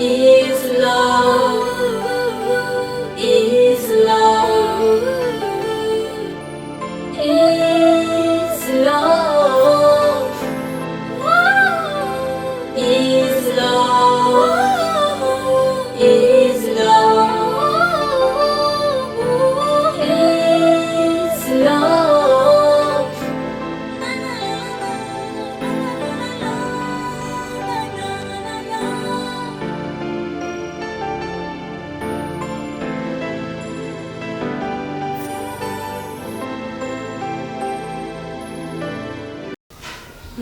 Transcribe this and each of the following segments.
is love, is love, is love, is love, is love, is love.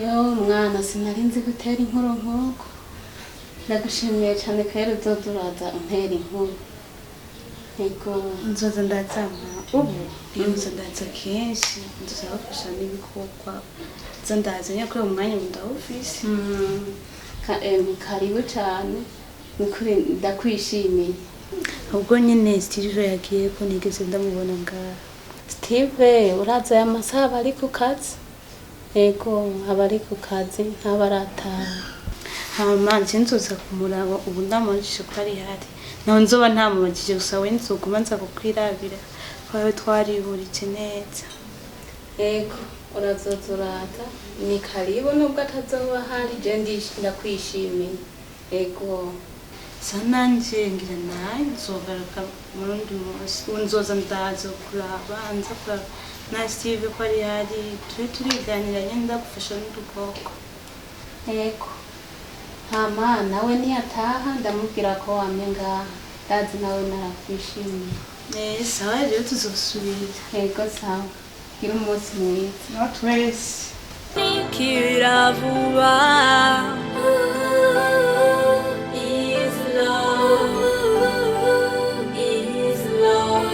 Yo mwana sinari nzi gutera inkuru nk'uko ndagushimiye cyane kandi uzoduraza untera inkuru yego nzoza ndazama ubu nzoza ndaza kenshi nzoza bafasha n'ibikokwa nzoza ndaza nyako uwo mwanya ndawufise karibu cyane nikuri ndakwishimiye ubwo nyine Steve yagiye ko nigeze ndamubona ngaha Steve uraza ya masaha ari ku kazi yego abari ku kazi ntabarataha hama nzoza kumuraba ubu ndamujije ko ari hari naho nzoba ntamubagije gusa we nzoguma nza kukwirabira kwawe twarihurije neza yego urazozurata ni karibu nubwo atazoba hari je ndakwishimiye yego sananje ngira naye nzogaruka murundi munsi nzoza ndaza kuraba nza kuraba na Steve ko ari hari turiganira nyine ndagufasha n'udukoko yego hama nawe niyataha ndamubwira ko wamenga ndazi nawe narakwishimiye sawa rero tuzosubira yego sawa gira umunsi mwiza not wese nikira vuba is love, is love,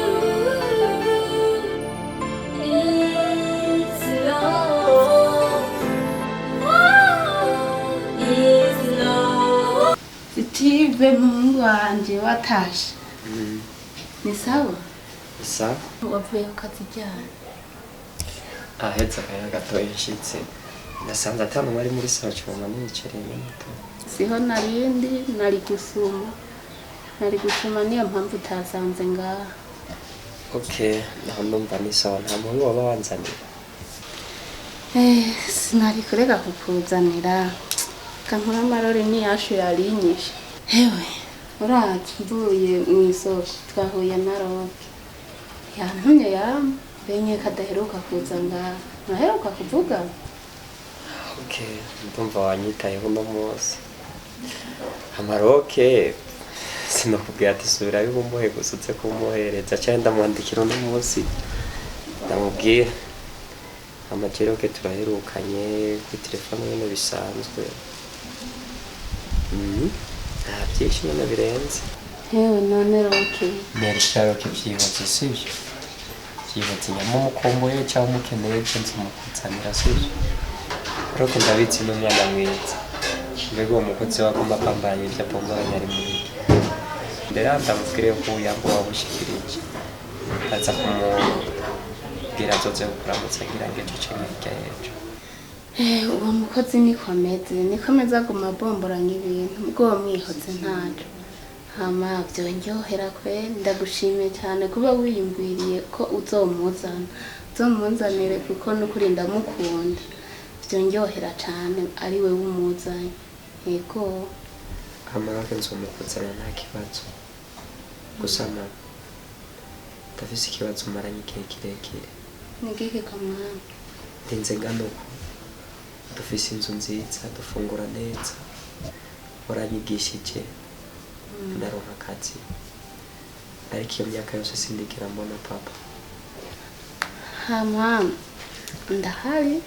is love, is love. Steve mungu wanje watashe Ni sawa? Sawa? Wavuye ku kazi ryari? Ahetse akanya gato yashitse nasanze atanu bari muri sawa cyuma nicereye n'umuto Siho narindi nari gusuma niyo mpamvu utasanze ngaha. Okay, naho ndumva ni sawa nta muntu waba wanzanira. Sinari kurega kukuzanira. Kankora amarori ni yashu yarinyishe. Hewe, uraje mvuye mu isoko twahuye na Roke. Yantumye benye kadaheruka kuza ngaha. Naheruka kuvuga? Okay, ndumva wanyitayeho no munsi. Amaroke sinokubwira ati subira y'ubumuhe gusutse kumuhereza cyane ndamwandikira no munsi. Ndamubwira amajeroke turaherukanye kuri telefone nyine bisanzwe. Byinshi nyine birenze. Hewe none Roke. Nerisharoke byihuse sibyo. Byihuse nyamo mukomboye cyangwa mukeneye cyose mukutsanira sibyo. Roke ndabitse n'umwana mwiza. Mbega uwo mukozi wagomba kwambara ibyo apombaye ari muri. Mbere ndamubwire ko yambo wabushikirije. Aza kumubwira azoze kuramutsa ngira ngo cyo cyangwa ejo. Uwo mukozi niko ameze aguma bomboranya ibintu ubwo mwihoze ntaco. Hama byonyohera kwe ndagushimiye cyane kuba wiyumviriye ko uzomuzanire kuko n'ukuri ndamukunda. Byonyohera cyane ari we wumuzanye. Yego. Amarake nzomukuzana nta kibazo. Gusa mama ndafise ikibazo maranye igihe kirekire. Nigike kamwana. Ndinze ngano dufise inzu nziza dufungura neza. Waranyigishije ndaronka akazi. Ariko iyo myaka yose sindikira mbona papa. Hama ndahari.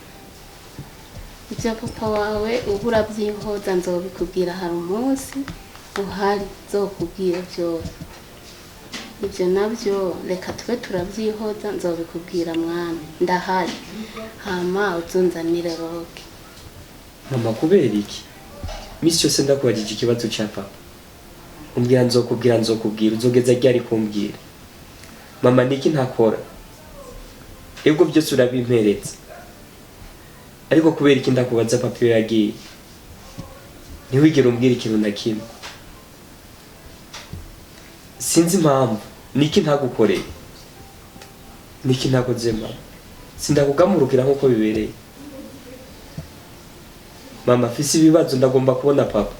Ibyo papa wawe ubura by'inkoza nzobikubwira hari umunsi uhari zokubwira byose. Ibyo nabyo reka tube turabyihoza nzobikubwira mwana ndahari. Hama uzunzanire Roke. Mama kubera iki? Misi cyose ndakubajije ikibazo cya papa. Umbwira nzokubwira uzogeza ryari kumbwira. Mama niki ntakora? Ego byose urabimperetse. Ariko kubera iki ndakubaza papa iyo yagiye? Ntiwigere umbwira ikintu na kimwe. sinzi impamvu niki ntagukoreye niki ntakoze mama sindakugamurukira nkuko bibereye mama afise ibibazo ndagomba kubona papa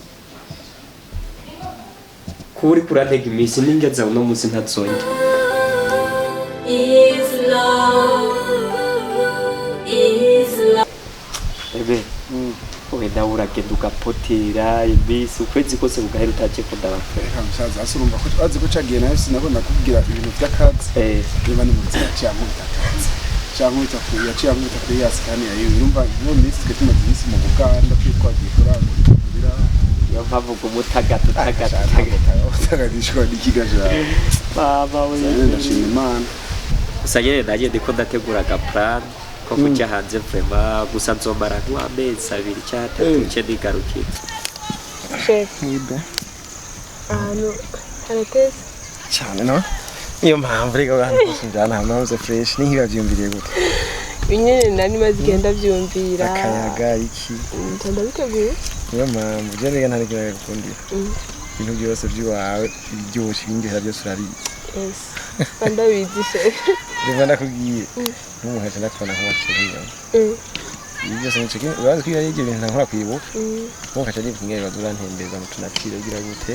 kuri kurantega iminsi ningeza uno munsi ntatsonye ebe wenda uragenda ugapotera iminsi ukwezi kose kugahera utaje ko ndabafera musaza asurumva ko azi ko cagiye nayo sinabona kubwira ibintu by'akazi niba ni mu nzira cyangwa utakazi cyangwa utakuya cyangwa utakuya yasikani yayo urumva no minsi twe tumaze iminsi mu Buganda twagiye kurangurira yo mpavu kumutagata utagadishwa n'ikigaja baba we ndashima Imana usagere nagiye ndiko ndategura ga plan ko kujya hanze vraiment gusa nzomara nk'amezi 2 cyangwa 3 cyo ndigarukira chef arateze cyane no niyo mpamvu reka abantu bose njana amaze fresh niba byumviriye gute binyene nani mazigenda byumvira akayaga iki ndabiteguye niyo mpamvu je ndega ntari kira gukundira ibintu byose by'iwawe byose bindera byose urabizi yes bandabizi chef ndeba nakubwiye n'umuhetse nakubona ko wakiriye ibyo se nicyo urazi ko yari ibintu nkora kwibuka nkuko cyari kimwe bazura ntembeza mu tunakire ugira gute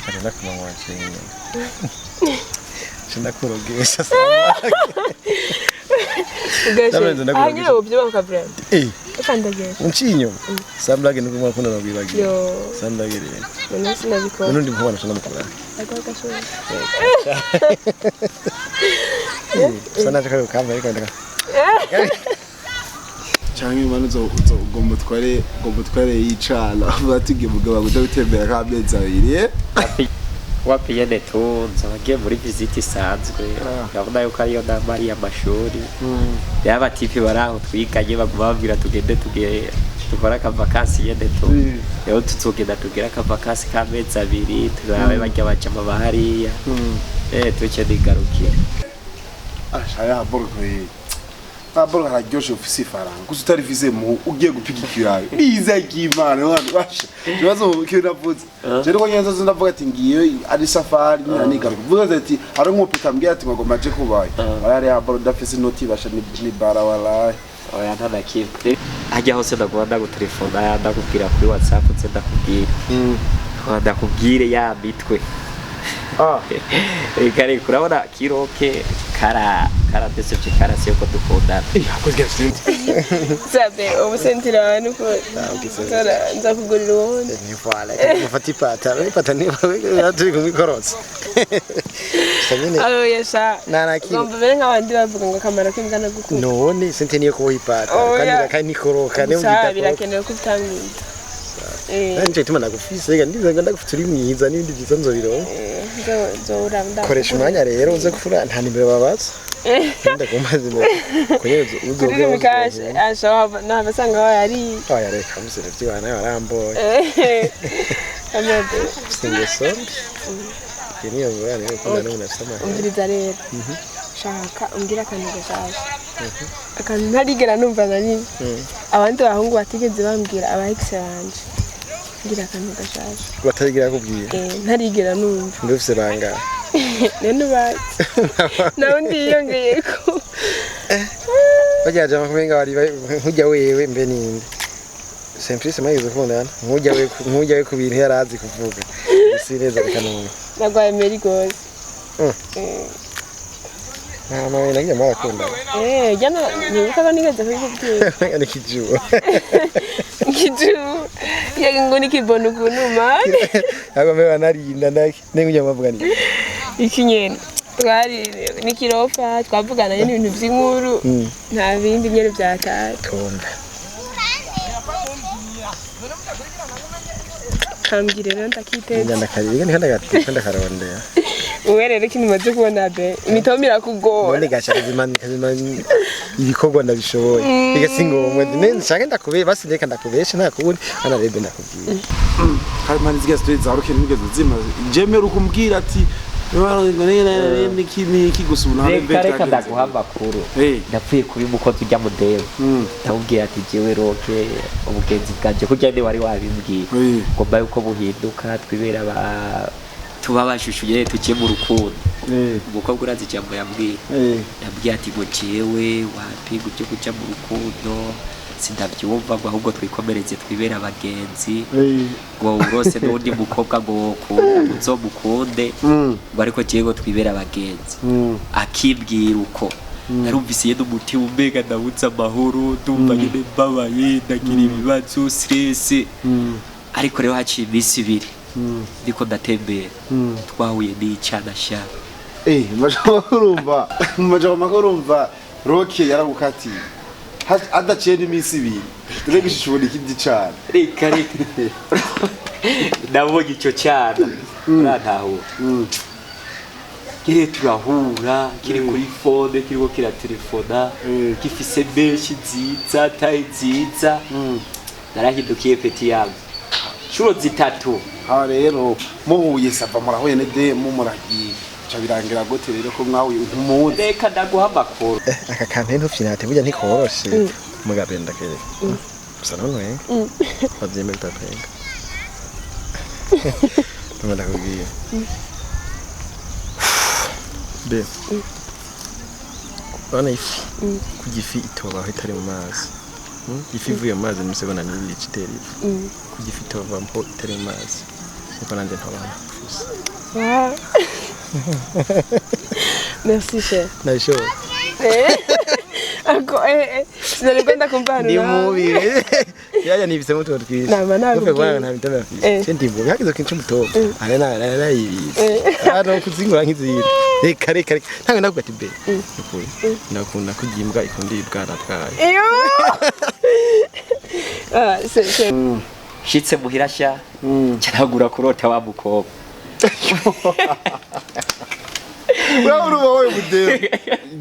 kandi nakuma wakiriye ndakurogesha hanyuma ubyo bakabrand ukandagesha uncinyo samblage nuko mwakunda nabwibagiye yo samblage rero none sinabikora nundi mukubana cyane mukura agakashora sana cyaka kamera ikandaka cyangwa imana zo gomutware yicana batugiye mugaba gutembera kameza abiri wapi yene tunza bagiye muri visite isanzwe ndabona yuko ariyo nama ari amashuri yaba tipi baraho twiganye baguma babwira tugende tugiye dukora ka vacances yene to rero tuzogenda tugira ka vacances kameza abiri turabe bajya baca amabahariya tuce ndigarukira ashaya burger Abora hararyoshe ufise ifaranga gusa utarivize mu ugiye gupigikira biza ikimana hano basha kibazo kiravuze rero ko nyanza ndavuga ati ngiye ari safari nigaruka vuga ati ari nk'upita mbye ati ngomba je kubaye ari abora dafise noti basha ni bara wala oya ntanakifite ajya hose ndagomba gutelefona ndakubwira kuri WhatsApp nze ndakubwire ya mitwe kare kurabona kiroke kara desepti kara sio ko dukunda zabe obusentira abantu ko nza kugurira ubundi ni fala mufati pata ni turi kumikoroza alo yesha nanaki ngomba bere nk'abandi bavuga ngo kamara kingana gukunda none sente niyo ko hipata kandi nikoroka ne ugita birakenewe kutangira nje tuma nagufise rega ndizenga ndagufituri mwiza n'ibindi byiza nzobiro nzoranda koresha umwanya rero uze kufura nta nimero babaza ndakumaze mo kunyeze uzoge mikash ashaba nabasanga yari yareka musere byana yaramboye amade singeso kiniyo ngorane ko ndana nafsama umviriza rero shaka umbwira akantu gashaje akantu ntarigera numva nani abandi bahungu batigeze bambwira aba ex banje ngira akantu gashaje batarigira kubwira ntarigera numva ndufise banga nene bazi nawe ndiyongeye ko bajaje amakumenga bari nkujya wewe mbe ninde Simplice mayizo kundana nkujya we ku bintu yarazi kuvuga sineza bikanumva nagwaye Emery gose mama we nagiye marakunda jana nibuka ko nigeze kubwira nikijuwa yego ngo nikibona ukuntu mani agombe banarinda ndaki nengunya mavuga ni ikinyene twari nikirofa twavugana n'ibintu by'inkuru nta bindi nyene byataye tonda kambwire rero ndakiteze ndakariga ni kanda karondera uwerere kintu maze kubona be imitomira kugora none gasha kazimana ibikorwa ndabishoboye bigasingomwe nshaka ndakubeye basi reka ndakubesha nta kubundi ana rebe ndakubwiye hari mani ziga story za roke nigeze zima jemera ukumbwira ati niki gusubuna reka ndaguhamba kuru ndapfuye kuri mukozi ujya mudeo ndamubwira ati jewe roke ubugenzi bwanje kujya ndi wari wabimbwiye ngomba yuko buhinduka twibera tuba bashushuye tugiye mu rukundo umukobwa urazi ijambo yambwiye yambwiye ati ngo jewe wapi gutyo kuja mu rukundo sindabyumva ngo ahubwo twikomereze twibera abagenzi ngo urose n'undi mukobwa ngo uzomukunde ngo ariko jewe twibera abagenzi akibwira uko narumvise yenda umutima umega ndawuza amahoro ndumva nyine mbabaye ndagira ibibazo stress ariko rero haciye iminsi ibiri ndiko ndatembera twahuye n'icana sha majama kurumva Roke yaragukatiye adaciye n'iminsi ibiri turege ishishobora ikindi cana reka nabonye icyo cana urantahura kiri turahura kiri kuri phone kiriko kiratelefona gifise benshi nziza tayi nziza narahindukiye peti yangu shuro zitatu rero muhuye sava murahuye n'ide mumuragiye birangira gute rero ko mwahuye nk'umuntu reka ndaguha amakuru aka kantu ntufyinate burya ntikoroshe mugabenda kere gusa none bavyeme bitapenga tumenda kubwiye be bana ifi kugifi itobaho itari mu mazi ifi ivuye mu mazi n'imisegonda n'ibiri kiteri kugifi itoba mpo itari mu mazi niko nanje ntabana Merci cher. Naisho. Ako sinalipenda kumpana. Ni mubire. Yaya nibise muto twise. Nama nabi. Ufe bwana nta bitana afise. Sendimbo yagize kintu muto. Arena yibize. Ano kuzingura nk'izira. Reka. Ntange ndavuga ati be. Ukuri. Nakunda kugimbwa ikundi ibwana bwayo. Iyo. C'est shitse muhirasha. Cyaragura kurota wa mukobwa. Uravuga wowe mudero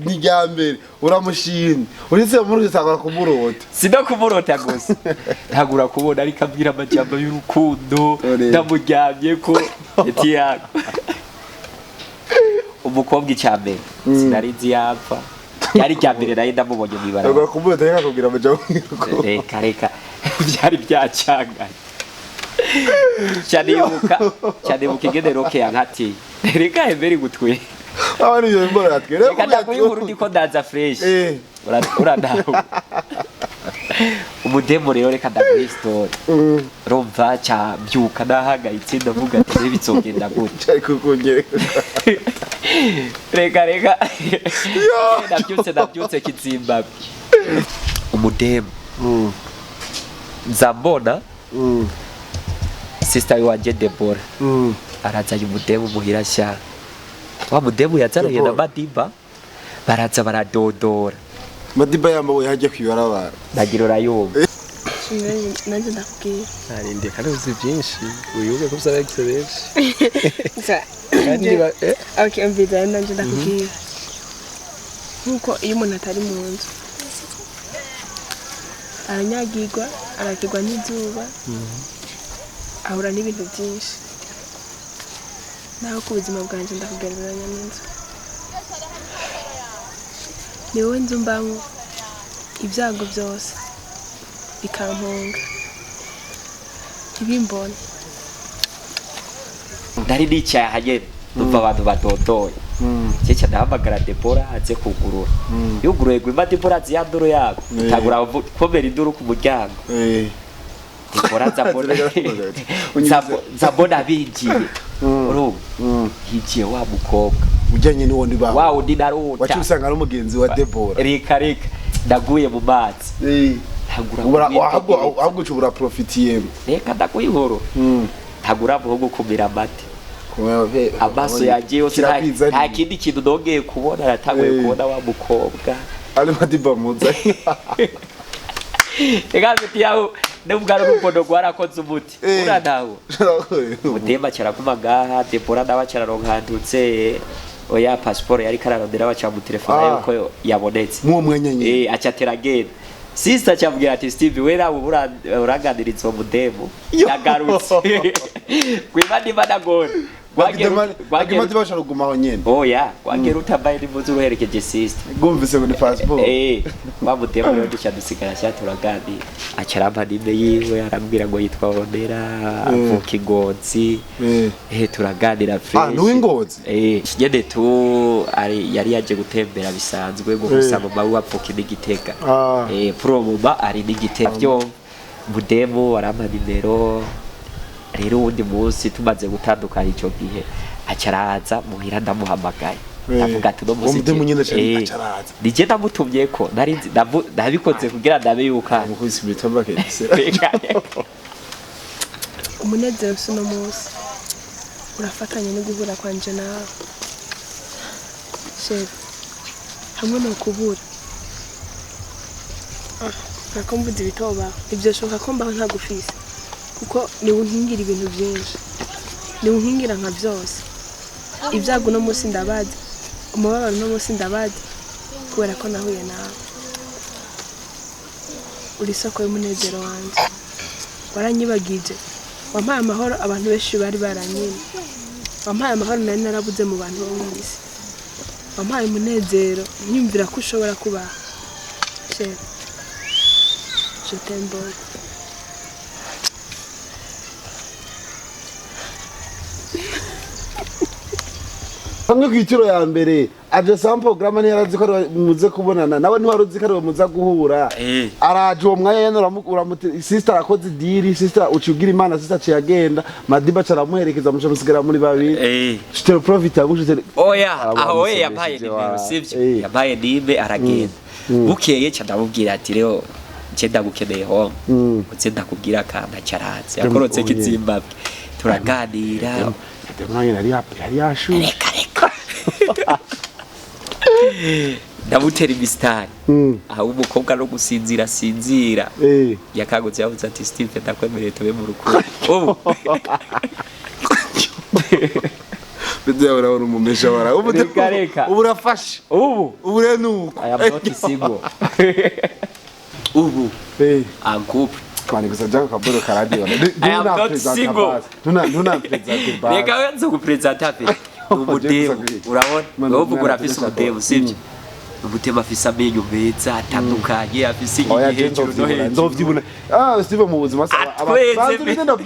ni iyambere uramushimye uretse muri usanga kumurota sida kumurota gusa ntagura kubona ariko abwira amajambo y'urukundo ndamuryamye ko eti yako umukobwa icyambere sinarizi yapfa yari cyambere naye ndamubonye mu ibara ugwa kumurota reka kubwira amajambo reka byari byacanganye cyane buka ingene Roke yankati reka Emery gutwe abana iyo mbora yatwe reka ndakuyinkuru ndiko ndaza fresh uradaho umudemo rero reka ndaguha story rumva cha byuka nahagayitse ndavuga ati bizogenda gute ariko kongere reka ndabyutse Kizimbabwe umudemo nzambona sister wanje Debora araza umudemo muhirasha wa mudemu yazaraye na Madiba baraza baradodora Madiba yambaye hajya kwibarabara nagira urayumva nanje ndakubwira arinde kandi uzi byinshi uyuge ko usaba excellence okay umviza nanje ndakubwira nkuko iyo umuntu atari mu nzu aranyagirwa arakirwa n'izuba ahura n'ibintu byinshi naho ku buzima bwanjye ndakugereranya n'inzu ni wowe nzu mbamo ibyago byose bikampunga ntibimbone ndari nicaye ahanyene numva abantu badodoye cece ndahamagara Debora aze kugurura yuguruye gwima Debora azi yanduru yako tagura komera induru ku muryango Debora zabona binjiye urumva higiye wa mukobwa ujyanye n'uwundi bawe wa undi narota wacu usanga ari umugenzi wa Debora reka ndaguye mu mazi ahubwo ucubura profitiyemo reka ndakuyinkuru ntagura muhogo kumira amate amaso yagiye yose nta kindi kintu nongeye kubona aratanguye kubona wa mukobwa ari Madiba muza reka mfite yaho n'ubwara urukundo rwarakoze umuti uranaho mudema cyaraguma ngaha Debora nawe cyararonkandutse oya passport yari kararondera baca mu telefone yuko yabonetse mu mwanya nyine acatera agenda sister cyambwira ati Steve wera uraganiriza umudemo yagarutse kwima ndimana gone bagimati bashaka kugumaho nyene oya wagera utambaye n'impuzu uruherekeje sister gumvise ngo ni passport bamutema rero duca dusigara cyaturaganira acarampa nime yiwe arambwira ngo yitwa Onera avuka Ingozi turaganira fresh n'uw'Ingozi nyene tu yari yaje gutembera bisanzwe ngo gusaba mabu apfuka n'Igitega promoba ari n'Igitega byo budemo arampa nimero rero undi munsi tumaze gutandukana ico gihe acaraza muhira ndamuhamagaye ndavuga ati no munsi acaraza nije ndamutumye ko nari ndabikoze kugira ndabe yuka mukubise bitamba kese umunezero suno munsi urafatanye no guhura kwanje nawe chef hamwe no kubura nakombuze bitoba ibyo shoka ko mbaho ntagufise kuko ni unkingira ibintu byinshi ni unkingira nka byose ibyago no munsi ndabazi umubabaro no munsi ndabazi kubera ko nahuye nawe uri soko y'umunezero wanjye waranyibagije wampaye amahoro abantu benshi bari baranyine wampaye amahoro nari narabuze mu bantu bo mu isi wampaye umunezero nyumvira ko ushobora kubaho chef je t'aime beaucoup. Hamwe kwitiro ya mbere aje sam program ni yarazi ko muze kubonana nawe ntiwaruzi ko muza guhura araje uwo mwanya yene uramuti sister akoze diri sister ucigira imana sister ciyagenda madiba caramuherekeza mushamusigara muri babiri stero profit agushite oya aho yampaye nimero sivyo yampaye nimbe aragenda bukeye cyandabubwira ati rero cyenda gukeneye ho uze ndakubwira kanda cyaratse yakorotse kizimbabwe turaganira demanye yari yashu reka ndamutera imistari aho umukobwa no gusinzira yakagutse yavuze ati Steve ndakwemereye tube mu rukundo Bidya urabona umumesha wara ubu urafashe ubu renuko I am not single ubu agouple kwani gusaja kaburo karadio Tuna presenter ba reka wenze ku presenter pe ubudemu urabona ubu gurafise ubudemu sivyo ubutema afise amenyo meza atandukanye afise igihejuru no hejuru ndovyibona Steve mu buzima abantu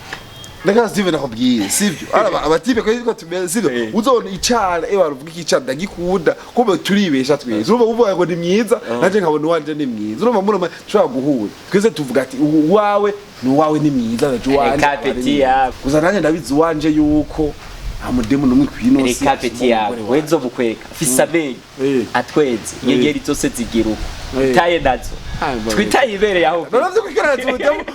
Ndaka Steve nakubwiye sivyo abatipe ko tumeze sivyo uzona icana baruvuga icana ndagikunda kumbe turibesha twese urumva uvuga ngo ni myiza naje nkabona wanje ni myiza urumva muri shaka guhura twese tuvuga ati wawe ni myiza naje wanje gusa nanje ndabizi wanje yuko amudemu numwe kwino si kapeti yawe wenzo bukweka fisamenye atweze yengeri zose zigiruka taye nazo twitaye ibere yaho naravye kwikaraza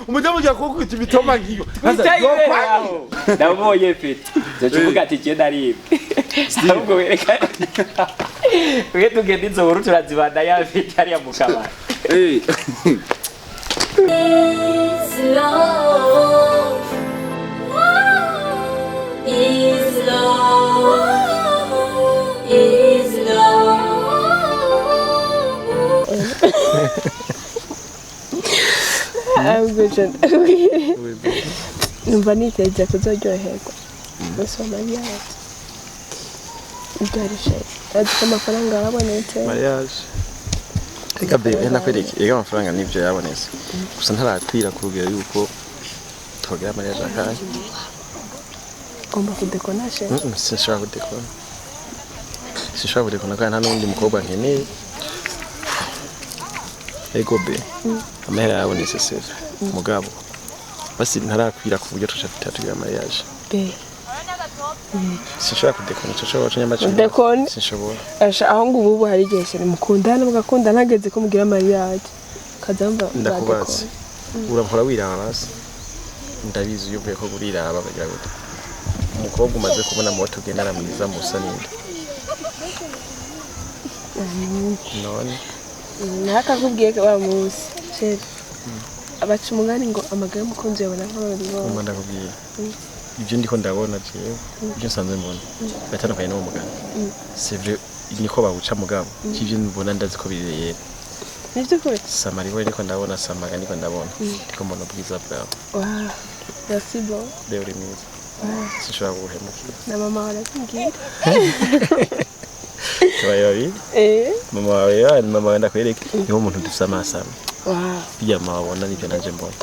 umudemu ujya kukwita ibitoma ngiyo twitaye ibere yaho ndabonye fete zocuvuga ati je naribwe ahubwo wereka wetu gende nzoburu turazibanda ya fete ari ya mukabara numva niteje kuzoryoherwa gusoma yacu ibyarishe ariko amafaranga yabonetse mariage reka bebe nakwereke amafaranga nivyo yabonetse gusa ntarakwira kurugera yuko togera mariage akaye ugomba kudekona she sinshobora kudekona kandi nta n'undi mukobwa nkeneye ego be amahera yabonetse sefe mugabo basi ntarakwira ku buryo tushaka mariage sinshobora kudekona sinshobora kudekona sinshobora aho ngo ubu hari igihe cyane mukundana mugakunda nageze ko mugira mariage kazamba ndakubaza urahora wiraba basi ndabizi iyo uvuye ko guriraba bagira gute umukobwa umaze kubona moto ugendana mwiza musa ninde none nakakubwiye ko wa munsi chef abaca umugani ngo amagara y'umukunzi yabona nk'abaribo ndakubwiye ibyo ndiko ndabona jewe ibyo nsanzwe mbona batandukanye n'uwo mugani c'est vrai niko bawuca mugabo kivyo mbona ndazi ko bireyera nivyo ko samari we niko ndabona samaga niko ndabona ndiko mbona ubwiza bwawe wow merci bon Deuri mwiza sinshobora guhemukira na mama warakubwira bayobi mama wawe mama wenda kwereka niho umuntu dufite amaso amwe bijya mama wabona nibyo nanje mbona